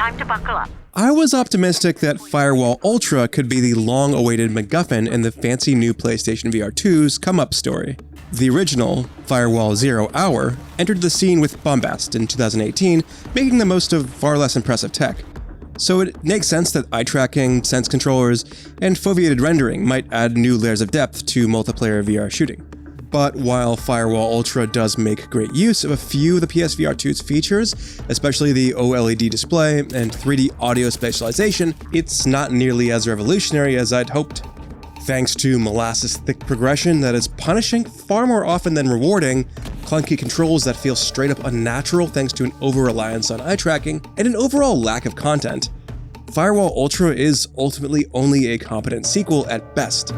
time to buckle up. I was optimistic that Firewall Ultra could be the long-awaited MacGuffin in the fancy new PlayStation VR2's come-up story. The original, Firewall 0 Hour, entered the scene with bombast in 2018, making the most of far less impressive tech. So it makes sense that eye tracking, sense controllers, and foveated rendering might add new layers of depth to multiplayer VR shooting. But while Firewall Ultra does make great use of a few of the PSVR2's features, especially the OLED display and 3D audio spatialization, it's not nearly as revolutionary as I'd hoped. Thanks to molasses-thick progression that is punishing far more often than rewarding, clunky controls that feel straight up unnatural thanks to an over-reliance on eye tracking, and an overall lack of content, Firewall Ultra is ultimately only a competent sequel at best.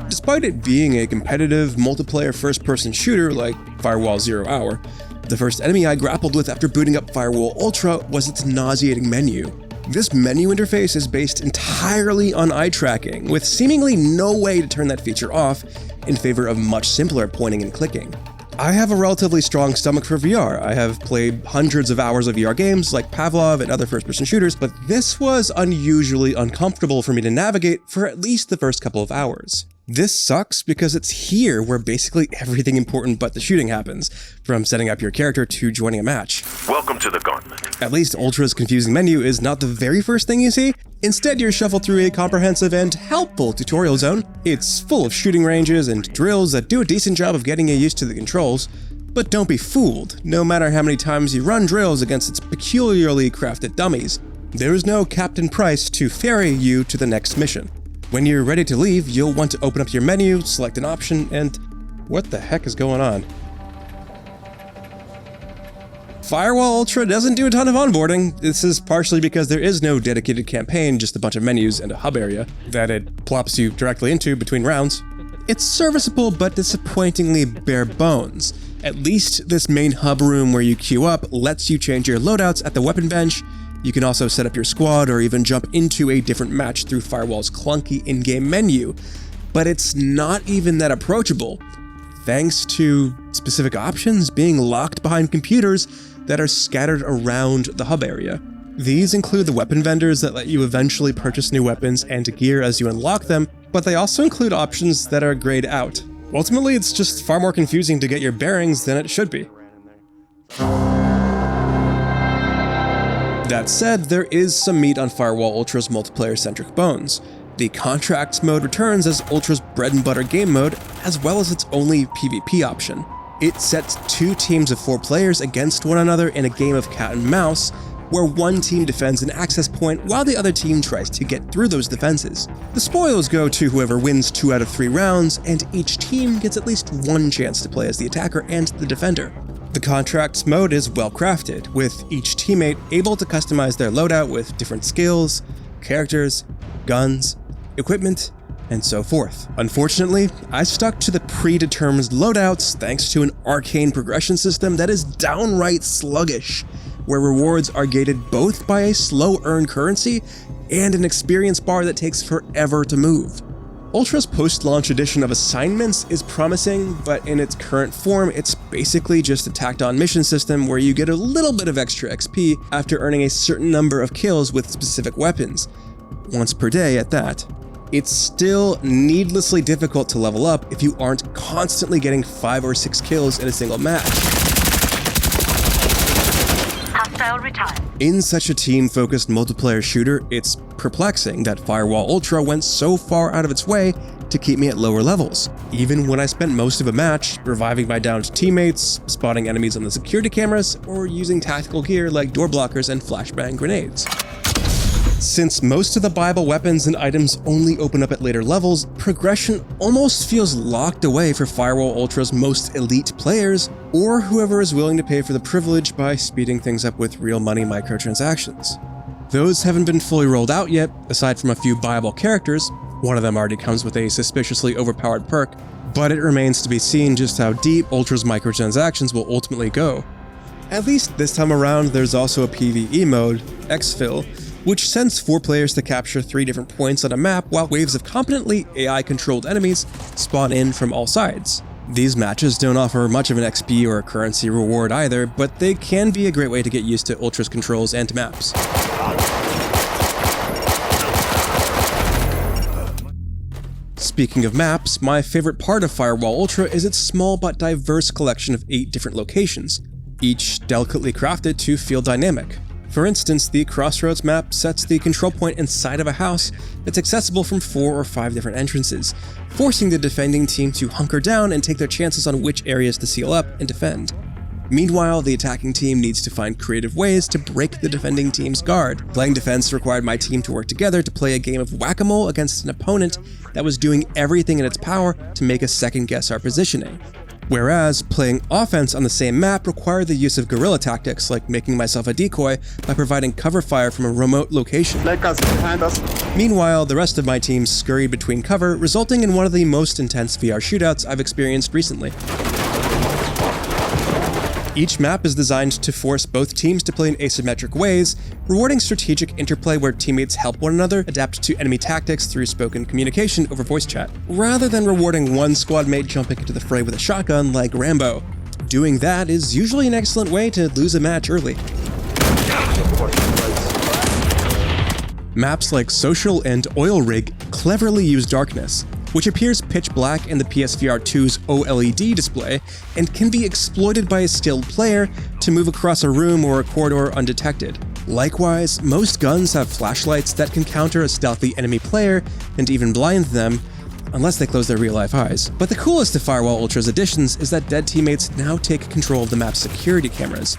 Despite it being a competitive, multiplayer first-person shooter like Firewall 0 Hour, the first enemy I grappled with after booting up Firewall Ultra was its nauseating menu. This menu interface is based entirely on eye tracking, with seemingly no way to turn that feature off in favor of much simpler pointing and clicking. I have a relatively strong stomach for VR. I have played hundreds of hours of VR games like Pavlov and other first-person shooters, but this was unusually uncomfortable for me to navigate for at least the first couple of hours. This sucks because it's here where basically everything important but the shooting happens, from setting up your character to joining a match. Welcome to the gauntlet. At least Ultra's confusing menu is not the very first thing you see. Instead, you're shuffled through a comprehensive and helpful tutorial zone. It's full of shooting ranges and drills that do a decent job of getting you used to the controls. But don't be fooled, no matter how many times you run drills against its peculiarly crafted dummies, there is no Captain Price to ferry you to the next mission. When you're ready to leave, you'll want to open up your menu, select an option, and what the heck is going on? Firewall Ultra doesn't do a ton of onboarding. This is partially because there is no dedicated campaign, just a bunch of menus and a hub area that it plops you directly into between rounds. It's serviceable but disappointingly bare bones. At least this main hub room where you queue up lets you change your loadouts at the weapon bench. You can also set up your squad or even jump into a different match through Firewall's clunky in-game menu, but it's not even that approachable, thanks to specific options being locked behind computers that are scattered around the hub area. These include the weapon vendors that let you eventually purchase new weapons and gear as you unlock them, but they also include options that are grayed out. Ultimately, it's just far more confusing to get your bearings than it should be. That said, there is some meat on Firewall Ultra's multiplayer-centric bones. The Contracts mode returns as Ultra's bread-and-butter game mode, as well as its only PvP option. It sets 2 teams of 4 players against one another in a game of cat and mouse, where one team defends an access point while the other team tries to get through those defenses. The spoils go to whoever wins 2 out of 3 rounds, and each team gets at least one chance to play as the attacker and the defender. The Contracts mode is well crafted, with each teammate able to customize their loadout with different skills, characters, guns, equipment, and so forth. Unfortunately, I stuck to the predetermined loadouts thanks to an arcane progression system that is downright sluggish, where rewards are gated both by a slow earned currency and an experience bar that takes forever to move. Ultra's post-launch edition of assignments is promising, but in its current form, it's basically just a tacked-on mission system where you get a little bit of extra XP after earning a certain number of kills with specific weapons, once per day at that. It's still needlessly difficult to level up if you aren't constantly getting 5 or 6 kills in a single match. Hostile retired. In such a team-focused multiplayer shooter, it's perplexing that Firewall Ultra went so far out of its way to keep me at lower levels, even when I spent most of a match reviving my downed teammates, spotting enemies on the security cameras, or using tactical gear like door blockers and flashbang grenades. Since most of the Bible weapons and items only open up at later levels, progression almost feels locked away for Firewall Ultra's most elite players, or whoever is willing to pay for the privilege by speeding things up with real money microtransactions. Those haven't been fully rolled out yet, aside from a few viable characters. One of them already comes with a suspiciously overpowered perk, but it remains to be seen just how deep Ultra's microtransactions will ultimately go. At least this time around, there's also a PvE mode, Exfil, which sends 4 players to capture 3 different points on a map while waves of competently AI-controlled enemies spawn in from all sides. These matches don't offer much of an XP or a currency reward either, but they can be a great way to get used to Ultra's controls and maps. Speaking of maps, my favorite part of Firewall Ultra is its small but diverse collection of 8 different locations, each delicately crafted to feel dynamic. For instance, the Crossroads map sets the control point inside of a house that's accessible from 4 or 5 different entrances, forcing the defending team to hunker down and take their chances on which areas to seal up and defend. Meanwhile, the attacking team needs to find creative ways to break the defending team's guard. Playing defense required my team to work together to play a game of whack-a-mole against an opponent that was doing everything in its power to make us second-guess our positioning. Whereas, playing offense on the same map required the use of guerrilla tactics, like making myself a decoy by providing cover fire from a remote location. Meanwhile, the rest of my team scurried between cover, resulting in one of the most intense VR shootouts I've experienced recently. Each map is designed to force both teams to play in asymmetric ways, rewarding strategic interplay where teammates help one another adapt to enemy tactics through spoken communication over voice chat, rather than rewarding one squad mate jumping into the fray with a shotgun like Rambo. Doing that is usually an excellent way to lose a match early. Maps like Social and Oil Rig cleverly use darkness, which appears pitch black in the PSVR2's OLED display and can be exploited by a skilled player to move across a room or a corridor undetected. Likewise, most guns have flashlights that can counter a stealthy enemy player and even blind them, unless they close their real-life eyes. But the coolest of Firewall Ultra's additions is that dead teammates now take control of the map's security cameras,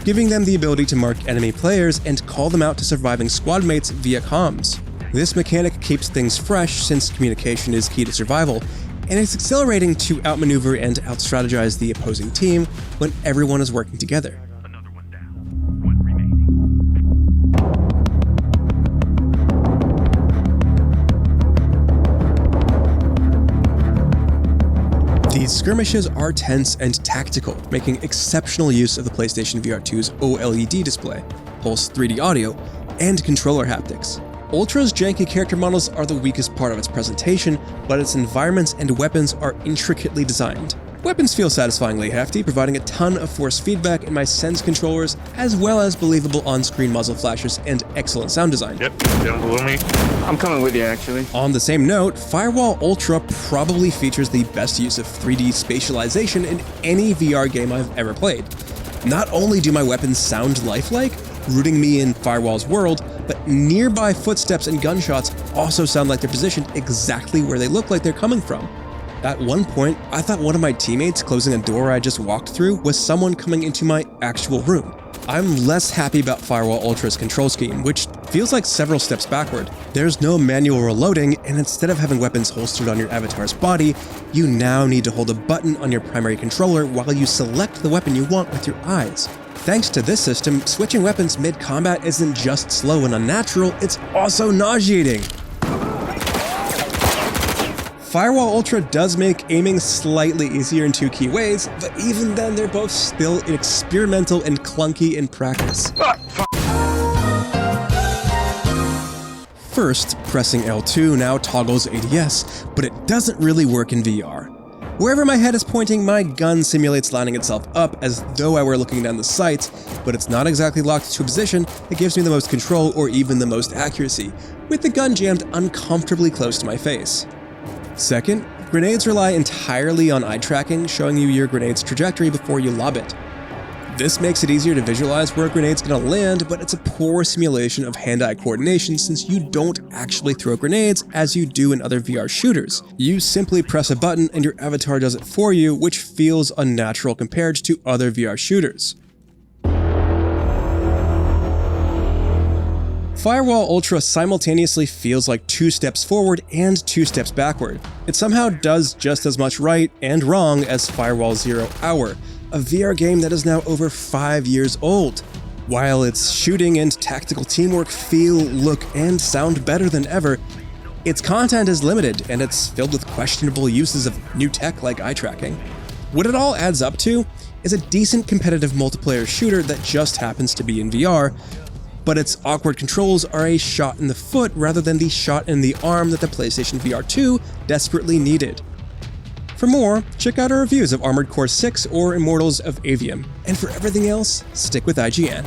giving them the ability to mark enemy players and call them out to surviving squad mates via comms. This mechanic keeps things fresh since communication is key to survival, and it's exhilarating to outmaneuver and outstrategize the opposing team when everyone is working together. These skirmishes are tense and tactical, making exceptional use of the PlayStation VR2's OLED display, Pulse 3D audio, and controller haptics. Ultra's janky character models are the weakest part of its presentation, but its environments and weapons are intricately designed. Weapons feel satisfyingly hefty, providing a ton of force feedback in my Sense controllers, as well as believable on-screen muzzle flashes and excellent sound design. Yep, down below me. I'm coming with you, actually. On the same note, Firewall Ultra probably features the best use of 3D spatialization in any VR game I've ever played. Not only do my weapons sound lifelike, rooting me in Firewall's world, but nearby footsteps and gunshots also sound like they're positioned exactly where they look like they're coming from. At one point, I thought one of my teammates closing a door I just walked through was someone coming into my actual room. I'm less happy about Firewall Ultra's control scheme, which feels like several steps backward. There's no manual reloading, and instead of having weapons holstered on your avatar's body, you now need to hold a button on your primary controller while you select the weapon you want with your eyes. Thanks to this system, switching weapons mid-combat isn't just slow and unnatural, it's also nauseating. Firewall Ultra does make aiming slightly easier in 2 key ways, but even then they're both still experimental and clunky in practice. First, pressing L2 now toggles ADS, but it doesn't really work in VR. Wherever my head is pointing, my gun simulates lining itself up as though I were looking down the sights, but it's not exactly locked to a position that gives me the most control or even the most accuracy, with the gun jammed uncomfortably close to my face. Second, grenades rely entirely on eye tracking, showing you your grenade's trajectory before you lob it. This makes it easier to visualize where a grenade's gonna land, but it's a poor simulation of hand-eye coordination since you don't actually throw grenades as you do in other VR shooters. You simply press a button and your avatar does it for you, which feels unnatural compared to other VR shooters. Firewall Ultra simultaneously feels like 2 steps forward and 2 steps backward. It somehow does just as much right and wrong as Firewall 0 Hour, a VR game that is now over 5 years old. While its shooting and tactical teamwork feel, look, and sound better than ever, its content is limited and it's filled with questionable uses of new tech like eye tracking. What it all adds up to is a decent competitive multiplayer shooter that just happens to be in VR, but its awkward controls are a shot in the foot rather than the shot in the arm that the PlayStation VR2 desperately needed. For more, check out our reviews of Armored Core 6 or Immortals of Avium. And for everything else, stick with IGN.